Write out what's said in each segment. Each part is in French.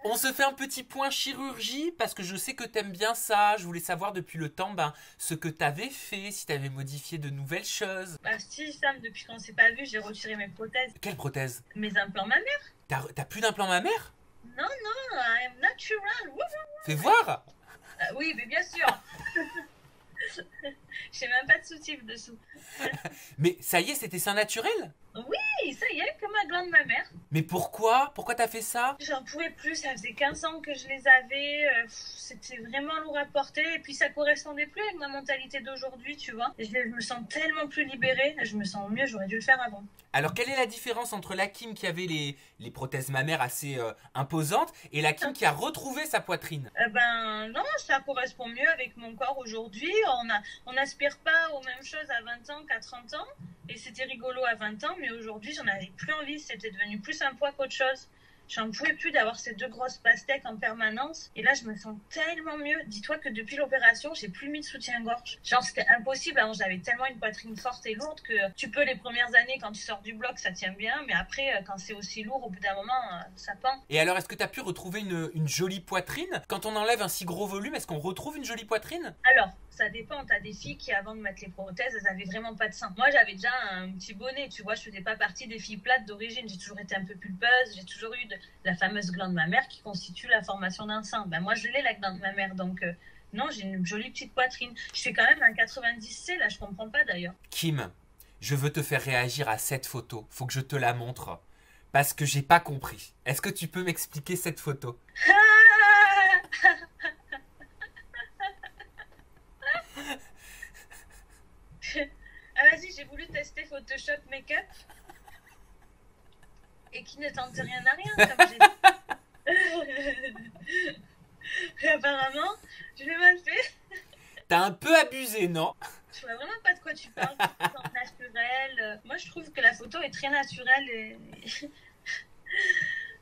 On se fait un petit point chirurgie parce que je sais que t'aimes bien ça. Je voulais savoir depuis le temps ce que t'avais fait, si t'avais modifié de nouvelles choses. Bah si, Sam, depuis qu'on s'est pas vu, j'ai retiré mes prothèses. Quelle prothèse? Mes implants mammaires. T'as plus d'implant mammaire? Non, non, I am natural. Fais voir. Oui, mais bien sûr. J'ai même pas de soutif dessous. Mais ça y est, c'était sein naturel? Oui, ça y est, comme ma glande mammaire. Mais pourquoi? Pourquoi t'as fait ça? J'en pouvais plus, ça faisait 15 ans que je les avais. C'était vraiment lourd à porter. Et puis ça correspondait plus avec ma mentalité d'aujourd'hui, tu vois. Je me sens tellement plus libérée. Je me sens mieux, j'aurais dû le faire avant. Alors quelle est la différence entre la Kim qui avait les prothèses mammaires assez imposantes et la Kim qui a retrouvé sa poitrine? Ben non, ça correspond mieux avec mon corps aujourd'hui. On n'aspire pas aux mêmes choses à 20 ans qu'à 30 ans. Et c'était rigolo à 20 ans, mais aujourd'hui, j'en avais plus envie. C'était devenu plus un poids qu'autre chose. J'en pouvais plus d'avoir ces deux grosses pastèques en permanence. Et là, je me sens tellement mieux. Dis-toi que depuis l'opération, j'ai plus mis de soutien-gorge. Genre, c'était impossible. Avant, j'avais tellement une poitrine forte et lourde que tu peux, les premières années, quand tu sors du bloc, ça tient bien. Mais après, quand c'est aussi lourd, au bout d'un moment, ça pend. Et alors, est-ce que t'as pu retrouver une jolie poitrine? Quand on enlève un si gros volume, est-ce qu'on retrouve une jolie poitrine? Alors, ça dépend. T'as des filles qui, avant de mettre les prothèses, elles avaient vraiment pas de sein. Moi, j'avais déjà un petit bonnet. Tu vois, je faisais pas partie des filles plates d'origine. J'ai toujours été un peu pulpeuse. J'ai toujours eu la fameuse glande mammaire qui constitue la formation d'un sein. Ben, moi, je l'ai, la glande mammaire. Donc, non, j'ai une jolie petite poitrine. Je fais quand même un 90C, là. Je comprends pas, d'ailleurs. Kim, je veux te faire réagir à cette photo. Faut que je te la montre. Parce que j'ai pas compris. Est-ce que tu peux m'expliquer cette photo? Ah, vas-y, j'ai voulu tester Photoshop Make-up et qui ne tente rien à rien, comme j'ai dit. Et apparemment, je l'ai mal fait. T'as un peu abusé, non? Je vois vraiment pas de quoi tu parles. Naturel. Moi, je trouve que la photo est très naturelle.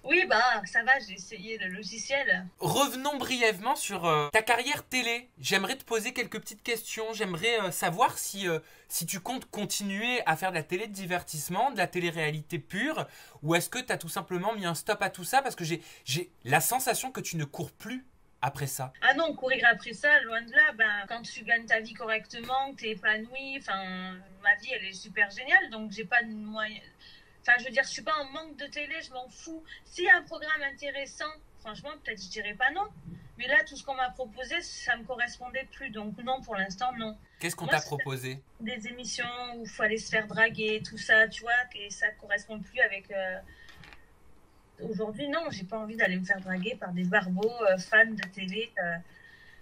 Oui, bah, ça va, j'ai essayé le logiciel. Revenons brièvement sur ta carrière télé. J'aimerais te poser quelques petites questions. J'aimerais savoir si tu comptes continuer à faire de la télé de divertissement, de la télé-réalité pure, ou est-ce que tu as tout simplement mis un stop à tout ça parce que j'ai la sensation que tu ne cours plus après ça. Ah non, courir après ça, loin de là, ben, quand tu gagnes ta vie correctement, que t'es épanoui, enfin, ma vie, elle est super géniale, donc j'ai pas de moyens. Enfin, je veux dire, je suis pas en manque de télé, je m'en fous. S'il y a un programme intéressant, franchement, peut-être je dirais pas non. Mais là, tout ce qu'on m'a proposé, ça me correspondait plus. Donc non, pour l'instant, non. Qu'est-ce qu'on Moi, t'a c'est proposé? des émissions où il faut aller se faire draguer, tout ça, tu vois, et ça correspond plus avec... Aujourd'hui, non, j'ai pas envie d'aller me faire draguer par des barbeaux fans de télé.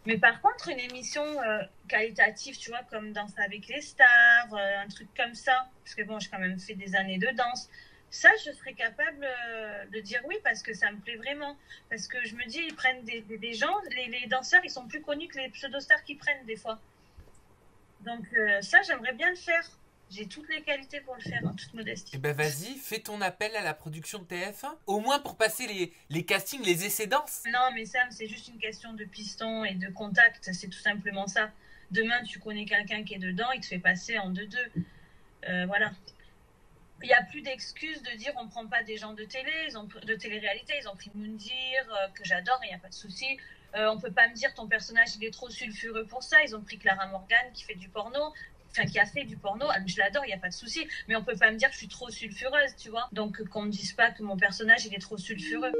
Mais par contre, une émission qualitative, tu vois, comme Danse avec les stars, un truc comme ça, parce que bon, j'ai quand même fait des années de danse, ça, je serais capable de dire oui, parce que ça me plaît vraiment. Parce que je me dis, ils prennent des gens, les danseurs, ils sont plus connus que les pseudo-stars qu'ils prennent des fois. Donc ça, j'aimerais bien le faire. J'ai toutes les qualités pour le faire, en toute modestie. Eh ben vas-y, fais ton appel à la production de TF1. Au moins pour passer les castings, les essais danse. Non, mais Sam, c'est juste une question de piston et de contact, c'est tout simplement ça. Demain, tu connais quelqu'un qui est dedans, il te fait passer en 2-2. Voilà. Il n'y a plus d'excuses de dire on ne prend pas des gens de télé, de télé-réalité, ils ont pris Moundir, que j'adore, il n'y a pas de souci. On ne peut pas me dire ton personnage il est trop sulfureux pour ça, ils ont pris Clara Morgan qui fait du porno. Enfin, qui a fait du porno, je l'adore, il n'y a pas de souci, mais on peut pas me dire que je suis trop sulfureuse, tu vois. Donc qu'on me dise pas que mon personnage il est trop sulfureux.